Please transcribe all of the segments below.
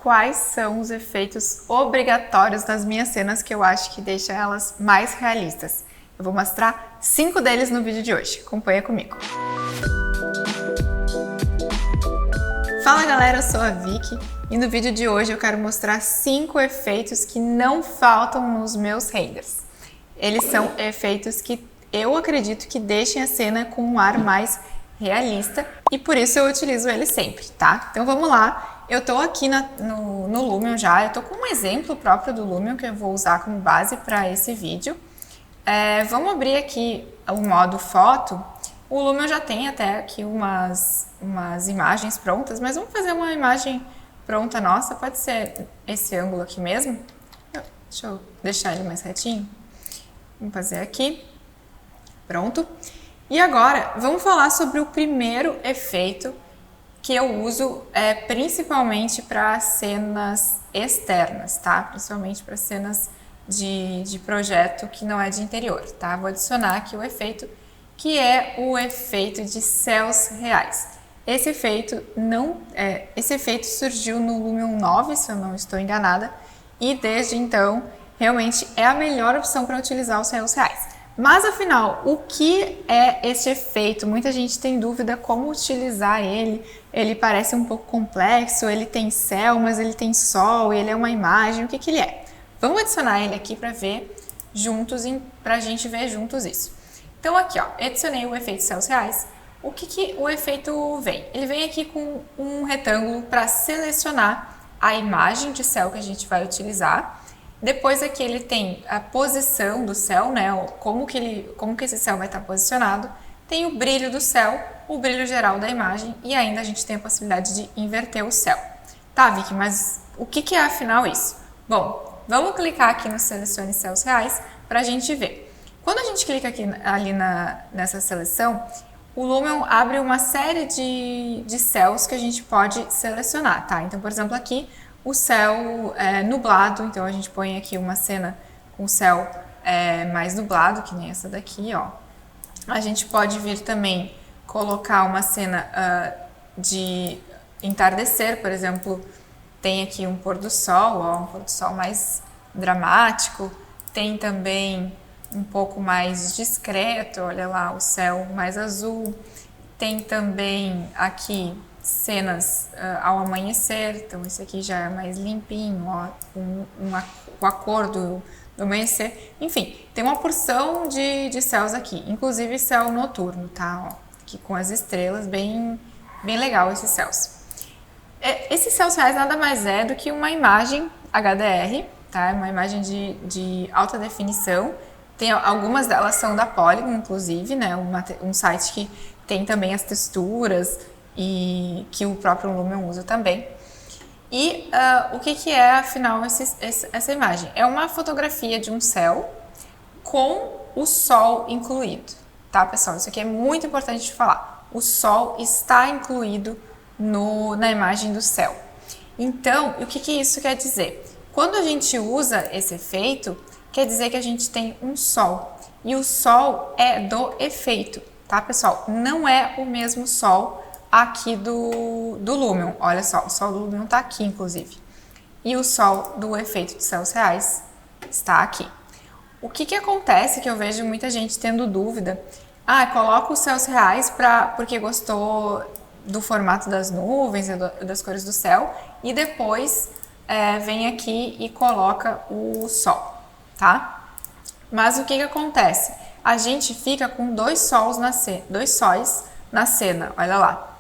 quais são os efeitos obrigatórios das minhas cenas que eu acho que deixa elas mais realistas. Eu vou mostrar 5 deles no vídeo de hoje. Acompanha comigo. Fala galera, eu sou a Vicky e no vídeo de hoje eu quero mostrar 5 efeitos que não faltam nos meus renders. Eles são efeitos que eu acredito que deixem a cena com um ar mais realista e por isso eu utilizo eles sempre, tá? Então vamos lá, eu tô aqui no Lumion já, eu tô com um exemplo próprio do Lumion que eu vou usar como base para esse vídeo. Vamos abrir aqui o modo foto. O Lumion já tem até aqui umas imagens prontas, mas vamos fazer uma imagem pronta nossa, pode ser esse ângulo aqui mesmo. Deixa eu deixar ele mais retinho. Vamos fazer aqui. Pronto. E agora, vamos falar sobre o primeiro efeito que eu uso principalmente para cenas externas, tá? Principalmente para cenas de projeto que não é de interior, tá? Vou adicionar aqui o efeito que é o efeito de céus reais. Esse efeito surgiu no Lumion 9, se eu não estou enganada, e desde então realmente é a melhor opção para utilizar os céus reais. Mas afinal, o que é este efeito? Muita gente tem dúvida como utilizar ele. Ele parece um pouco complexo, ele tem céu, mas ele tem sol, ele é uma imagem, o que que ele é? Vamos adicionar ele aqui para ver juntos, para a gente ver juntos isso. Então aqui, ó, adicionei o efeito céus reais. O que o efeito vem? Ele vem aqui com um retângulo para selecionar a imagem de céu que a gente vai utilizar. Depois aqui ele tem a posição do céu, né? Como que esse céu vai estar posicionado. Tem o brilho do céu, o brilho geral da imagem e ainda a gente tem a possibilidade de inverter o céu. Tá, Vicky, mas o que é afinal isso? Bom, vamos clicar aqui no Selecione Céus Reais para a gente ver. Quando a gente clica aqui nessa seleção, o Lumion abre uma série de céus que a gente pode selecionar, tá? Então, por exemplo, aqui o céu nublado, então a gente põe aqui uma cena com o céu mais nublado, que nem essa daqui, ó. A gente pode vir também colocar uma cena de entardecer, por exemplo, tem aqui um pôr do sol, ó, um pôr do sol mais dramático, tem também um pouco mais discreto, olha lá, o céu mais azul. Tem também aqui cenas ao amanhecer, então esse aqui já é mais limpinho, ó, com a cor do amanhecer. Enfim, tem uma porção de céus aqui, inclusive céu noturno, tá? Ó, aqui com as estrelas, bem legal esses céus. Esses céus reais nada mais é do que uma imagem HDR, tá? Uma imagem de alta definição. Algumas delas são da Polygon, inclusive, né? Um site que tem também as texturas e que o próprio Lumion usa também. E o que é, afinal, essa imagem? É uma fotografia de um céu com o sol incluído, tá, pessoal? Isso aqui é muito importante de falar. O sol está incluído na imagem do céu. Então, o que isso quer dizer? Quando a gente usa esse efeito, quer dizer que a gente tem um sol. E o sol é do efeito, tá, pessoal? Não é o mesmo sol aqui do Lumion. Olha só, o sol do Lumion tá aqui, inclusive. E o sol do efeito de céus reais está aqui. O que acontece que eu vejo muita gente tendo dúvida? Coloca os céus reais porque gostou do formato das nuvens e das cores do céu. E depois vem aqui e coloca o sol. Tá? Mas o que acontece? A gente fica com dois sóis na cena, olha lá.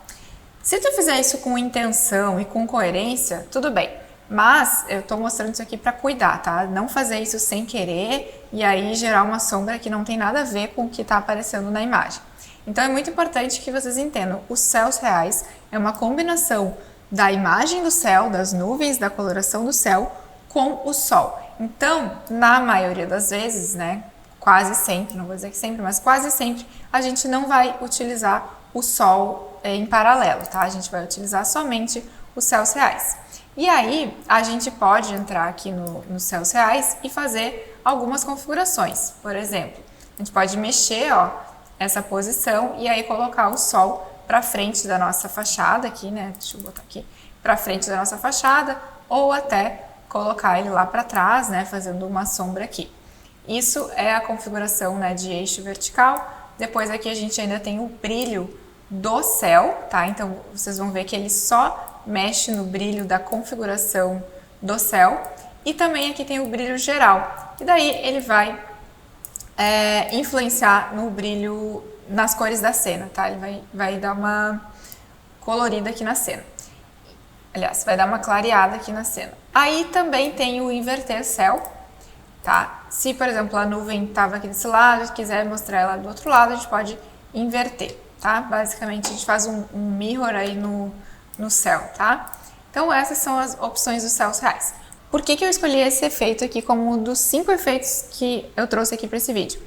Se tu fizer isso com intenção e com coerência, tudo bem. Mas eu tô mostrando isso aqui para cuidar, tá? Não fazer isso sem querer e aí gerar uma sombra que não tem nada a ver com o que tá aparecendo na imagem. Então é muito importante que vocês entendam, os céus reais é uma combinação da imagem do céu, das nuvens, da coloração do céu com o sol. Então, na maioria das vezes, né, quase sempre, não vou dizer que sempre, mas quase sempre, a gente não vai utilizar o sol em paralelo, tá? A gente vai utilizar somente os céus reais. E aí, a gente pode entrar aqui nos céus reais e fazer algumas configurações. Por exemplo, a gente pode mexer, ó, essa posição e aí colocar o sol para frente da nossa fachada aqui, né? Deixa eu botar aqui. Para frente da nossa fachada, ou até colocar ele lá para trás, né, fazendo uma sombra aqui. Isso é a configuração, né, de eixo vertical. Depois aqui a gente ainda tem o brilho do céu, tá? Então vocês vão ver que ele só mexe no brilho da configuração do céu. E também aqui tem o brilho geral, e daí ele vai influenciar no brilho, nas cores da cena, tá? Ele vai dar uma colorida aqui na cena. Aliás, vai dar uma clareada aqui na cena. Aí também tem o inverter céu, tá? Se, por exemplo, a nuvem estava aqui desse lado e quiser mostrar ela do outro lado, a gente pode inverter, tá? Basicamente, a gente faz um mirror aí no céu, tá? Então, essas são as opções dos céus reais. Por que eu escolhi esse efeito aqui como um dos 5 efeitos que eu trouxe aqui para esse vídeo?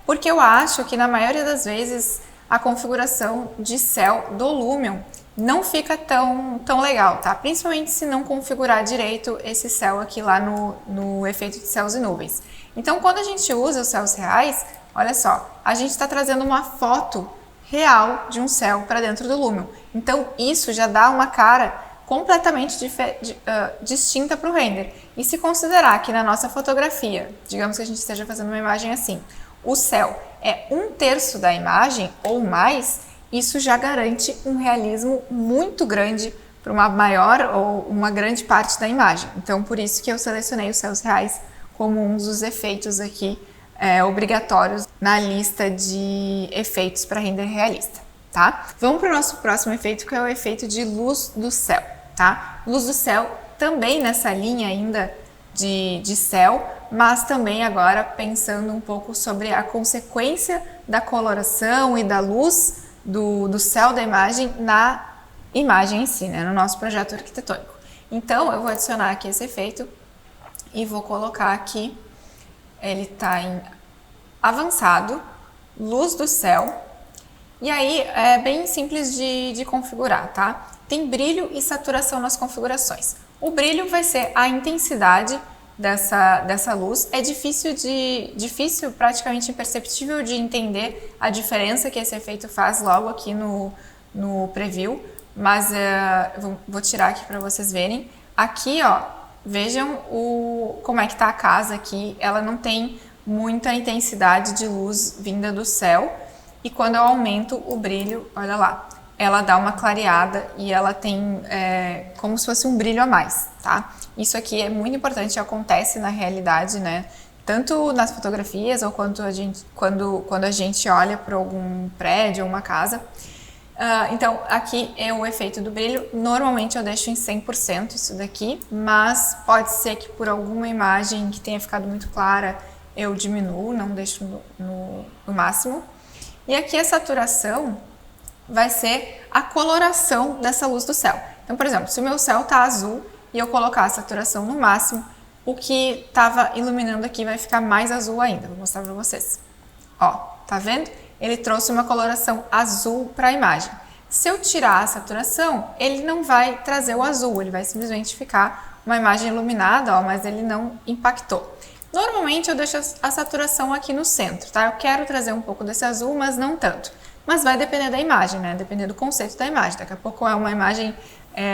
Porque eu acho que, na maioria das vezes, a configuração de céu do Lumion não fica tão legal, tá? Principalmente se não configurar direito esse céu aqui lá no efeito de céus e nuvens. Então, quando a gente usa os céus reais, olha só, a gente está trazendo uma foto real de um céu para dentro do Lumion. Então, isso já dá uma cara completamente distinta para o render. E se considerar que na nossa fotografia, digamos que a gente esteja fazendo uma imagem assim, o céu é 1/3 da imagem ou mais, isso já garante um realismo muito grande para uma maior ou uma grande parte da imagem. Então, por isso que eu selecionei os céus reais como um dos efeitos aqui obrigatórios na lista de efeitos para render realista, tá? Vamos para o nosso próximo efeito, que é o efeito de luz do céu, tá? Luz do céu também nessa linha ainda de céu, mas também agora pensando um pouco sobre a consequência da coloração e da luz do céu da imagem na imagem em si, né, no nosso projeto arquitetônico. Então, eu vou adicionar aqui esse efeito e vou colocar aqui, ele está em avançado, luz do céu, e aí é bem simples de configurar, tá? Tem brilho e saturação nas configurações. O brilho vai ser a intensidade dessa luz. É difícil, praticamente imperceptível de entender a diferença que esse efeito faz logo aqui no preview, mas vou tirar aqui para vocês verem. Aqui, ó, vejam como é que tá a casa aqui, ela não tem muita intensidade de luz vinda do céu, e quando eu aumento o brilho, olha lá, ela dá uma clareada e ela tem como se fosse um brilho a mais, tá? Isso aqui é muito importante, acontece na realidade, né? Tanto nas fotografias ou quando a gente olha para algum prédio ou uma casa. Então, aqui é o efeito do brilho. Normalmente eu deixo em 100% isso daqui, mas pode ser que por alguma imagem que tenha ficado muito clara eu diminuo, não deixo no máximo. E aqui a saturação vai ser a coloração dessa luz do céu. Então, por exemplo, se o meu céu está azul e eu colocar a saturação no máximo, o que estava iluminando aqui vai ficar mais azul ainda. Vou mostrar para vocês. Ó, tá vendo? Ele trouxe uma coloração azul para a imagem. Se eu tirar a saturação, ele não vai trazer o azul, ele vai simplesmente ficar uma imagem iluminada, ó, mas ele não impactou. Normalmente eu deixo a saturação aqui no centro, tá? Eu quero trazer um pouco desse azul, mas não tanto. Mas vai depender da imagem, né? Depender do conceito da imagem. Daqui a pouco é uma imagem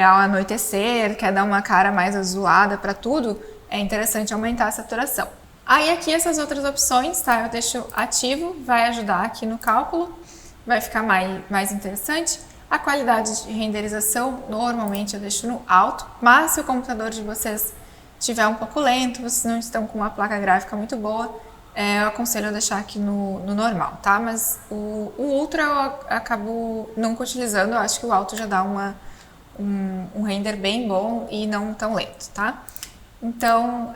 ao anoitecer, quer dar uma cara mais azulada para tudo, é interessante aumentar a saturação. Aí aqui essas outras opções, tá? Eu deixo ativo, vai ajudar aqui no cálculo, vai ficar mais interessante. A qualidade de renderização, normalmente eu deixo no alto, mas se o computador de vocês estiver um pouco lento, vocês não estão com uma placa gráfica muito boa, eu aconselho a deixar aqui no normal, tá? Mas o Ultra eu acabo nunca utilizando, eu acho que o alto já dá um render bem bom e não tão lento, tá? Então,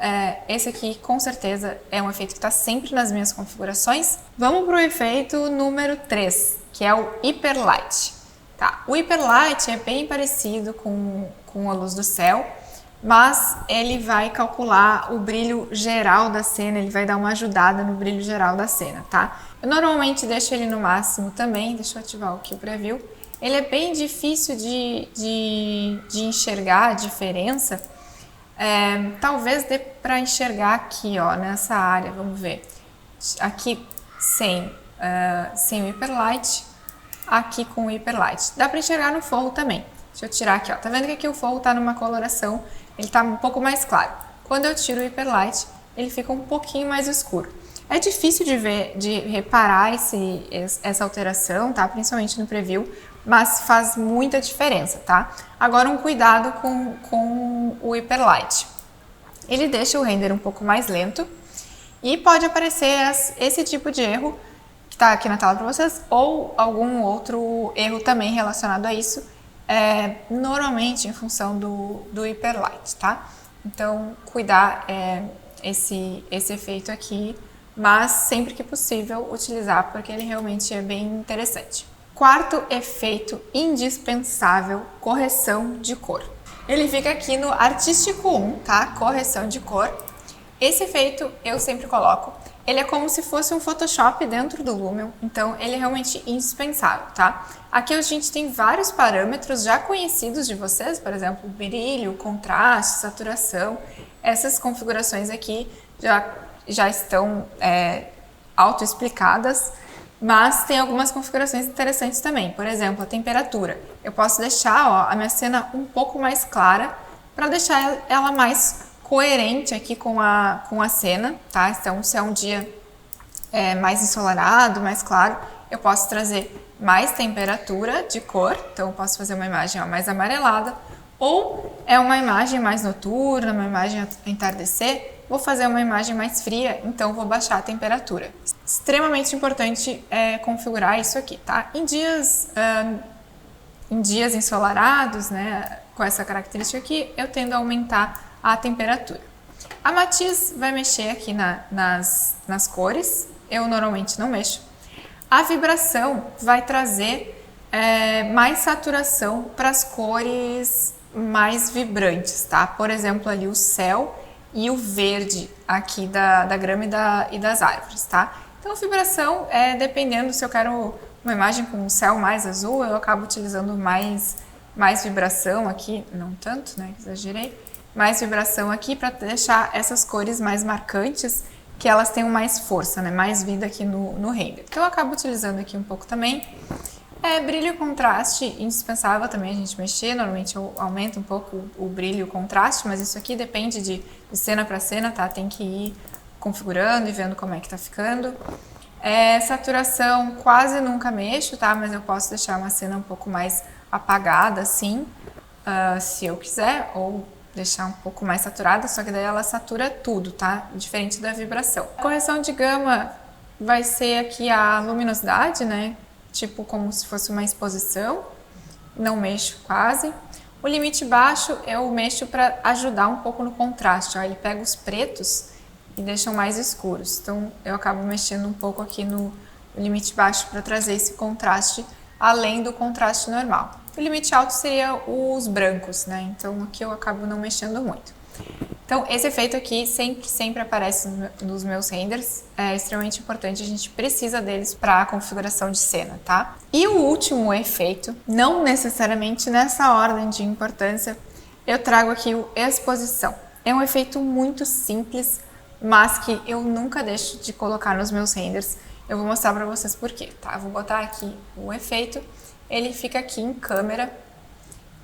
esse aqui com certeza é um efeito que está sempre nas minhas configurações. Vamos para o efeito número 3, que é o Hyperlight. Tá? O Hyperlight é bem parecido com a luz do céu, mas ele vai calcular o brilho geral da cena, ele vai dar uma ajudada no brilho geral da cena, tá? Eu normalmente deixo ele no máximo também, deixa eu ativar aqui o preview. Ele é bem difícil de enxergar a diferença. Talvez dê para enxergar aqui, ó, nessa área, vamos ver. Aqui sem o Hyperlight, aqui com o Hyperlight. Dá para enxergar no forro também. Deixa eu tirar aqui, ó. Tá vendo que aqui o forro tá numa coloração ele está um pouco mais claro. Quando eu tiro o Hyperlight, ele fica um pouquinho mais escuro. É difícil de reparar essa alteração, tá? Principalmente no preview, mas faz muita diferença, tá? Agora um cuidado com o Hyperlight. Ele deixa o render um pouco mais lento e pode aparecer esse tipo de erro que está aqui na tela para vocês, ou algum outro erro também relacionado a isso, normalmente em função do Hyperlight, tá? Então, cuidar esse efeito aqui, mas sempre que possível utilizar, porque ele realmente é bem interessante. Quarto efeito indispensável, correção de cor. Ele fica aqui no Artístico 1, tá? Correção de cor. Esse efeito eu sempre coloco. Ele é como se fosse um Photoshop dentro do Lumion, então ele é realmente indispensável, tá? Aqui a gente tem vários parâmetros já conhecidos de vocês, por exemplo, brilho, contraste, saturação. Essas configurações aqui já estão autoexplicadas, mas tem algumas configurações interessantes também. Por exemplo, a temperatura. Eu posso deixar a minha cena um pouco mais clara para deixar ela mais coerente aqui com a cena, tá? Então, se é um dia mais ensolarado, mais claro, eu posso trazer mais temperatura de cor, então eu posso fazer uma imagem mais amarelada, ou é uma imagem mais noturna, uma imagem entardecer, vou fazer uma imagem mais fria, então vou baixar a temperatura. Extremamente importante configurar isso aqui, tá? Em dias ensolarados, né, com essa característica aqui, eu tendo a aumentar a temperatura. A matiz vai mexer aqui nas cores, eu normalmente não mexo. A vibração vai trazer mais saturação para as cores mais vibrantes, tá? Por exemplo, ali o céu e o verde aqui da grama e das árvores, tá? Então, vibração, dependendo se eu quero uma imagem com um céu mais azul, eu acabo utilizando mais vibração aqui, não tanto, né? Exagerei. Mais vibração aqui para deixar essas cores mais marcantes, que elas tenham mais força, né? Mais vida aqui no render. Então eu acabo utilizando aqui um pouco também. Brilho e contraste, indispensável também a gente mexer. Normalmente eu aumento um pouco o brilho e o contraste, mas isso aqui depende de cena para cena, tá? Tem que ir configurando e vendo como é que tá ficando. Saturação quase nunca mexo, tá? Mas eu posso deixar uma cena um pouco mais apagada, assim, se eu quiser, ou deixar um pouco mais saturada, só que daí ela satura tudo, tá? Diferente da vibração. A correção de gama vai ser aqui a luminosidade, né? Tipo como se fosse uma exposição, não mexo quase. O limite baixo eu mexo para ajudar um pouco no contraste, ó. Ele pega os pretos e deixam mais escuros, então eu acabo mexendo um pouco aqui no limite baixo para trazer esse contraste além do contraste normal. O limite alto seria os brancos, né? Então aqui eu acabo não mexendo muito. Então esse efeito aqui sempre aparece nos meus renders, é extremamente importante, a gente precisa deles para a configuração de cena, tá? E o último efeito, não necessariamente nessa ordem de importância, eu trago aqui o exposição. É um efeito muito simples, mas que eu nunca deixo de colocar nos meus renders. Eu vou mostrar para vocês por quê, tá? Eu vou botar aqui o efeito. Ele fica aqui em câmera,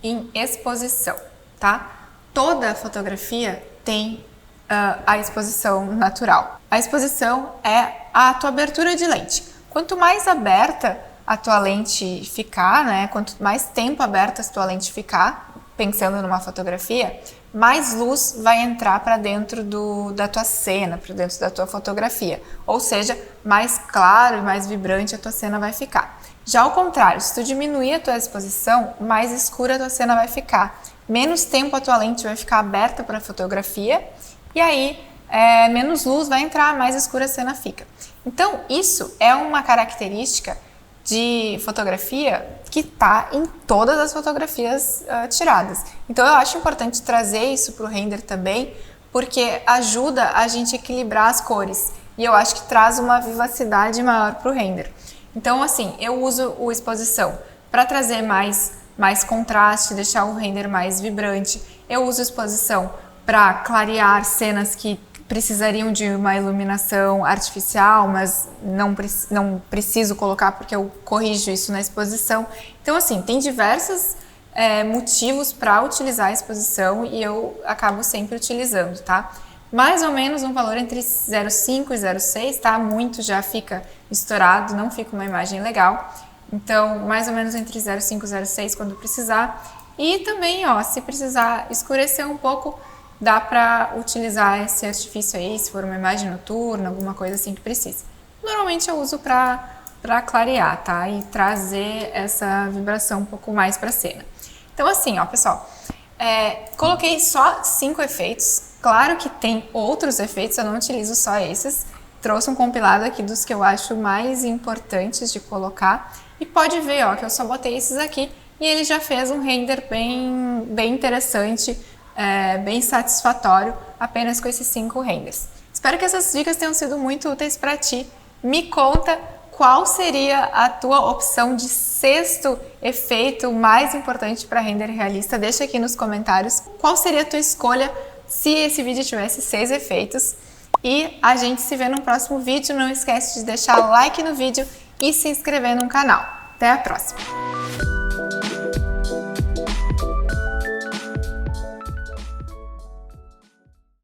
em exposição, tá? Toda fotografia tem a exposição natural. A exposição é a tua abertura de lente. Quanto mais aberta a tua lente ficar, né? Quanto mais tempo aberta a tua lente ficar, pensando numa fotografia, mais luz vai entrar para dentro da tua cena, para dentro da tua fotografia. Ou seja, mais claro e mais vibrante a tua cena vai ficar. Já ao contrário, se tu diminuir a tua exposição, mais escura a tua cena vai ficar. Menos tempo a tua lente vai ficar aberta para a fotografia e aí menos luz vai entrar, mais escura a cena fica. Então isso é uma característica de fotografia que está em todas as fotografias tiradas. Então eu acho importante trazer isso para o render também, porque ajuda a gente a equilibrar as cores e eu acho que traz uma vivacidade maior para o render. Então assim, eu uso o exposição para trazer mais contraste, deixar o render mais vibrante. Eu uso exposição para clarear cenas que precisariam de uma iluminação artificial, mas não preciso colocar porque eu corrijo isso na exposição. Então assim, tem diversas motivos para utilizar a exposição e eu acabo sempre utilizando, tá? Mais ou menos um valor entre 0,5 e 0,6, tá? Muito já fica estourado, não fica uma imagem legal. Então, mais ou menos entre 0,5 e 0,6 quando precisar. E também, ó, se precisar escurecer um pouco, dá para utilizar esse artifício aí, se for uma imagem noturna, alguma coisa assim que precise. Normalmente eu uso para clarear, tá? E trazer essa vibração um pouco mais para cena. Então assim, ó, pessoal, coloquei só 5 efeitos. Claro que tem outros efeitos, eu não utilizo só esses. Trouxe um compilado aqui dos que eu acho mais importantes de colocar. E pode ver, ó, que eu só botei esses aqui e ele já fez um render bem interessante, bem satisfatório, apenas com esses 5 renders. Espero que essas dicas tenham sido muito úteis para ti. Me conta qual seria a tua opção de 6º efeito mais importante para render realista. Deixa aqui nos comentários qual seria a tua escolha se esse vídeo tivesse 6 efeitos. E a gente se vê no próximo vídeo. Não esquece de deixar like no vídeo e se inscrever no canal. Até a próxima!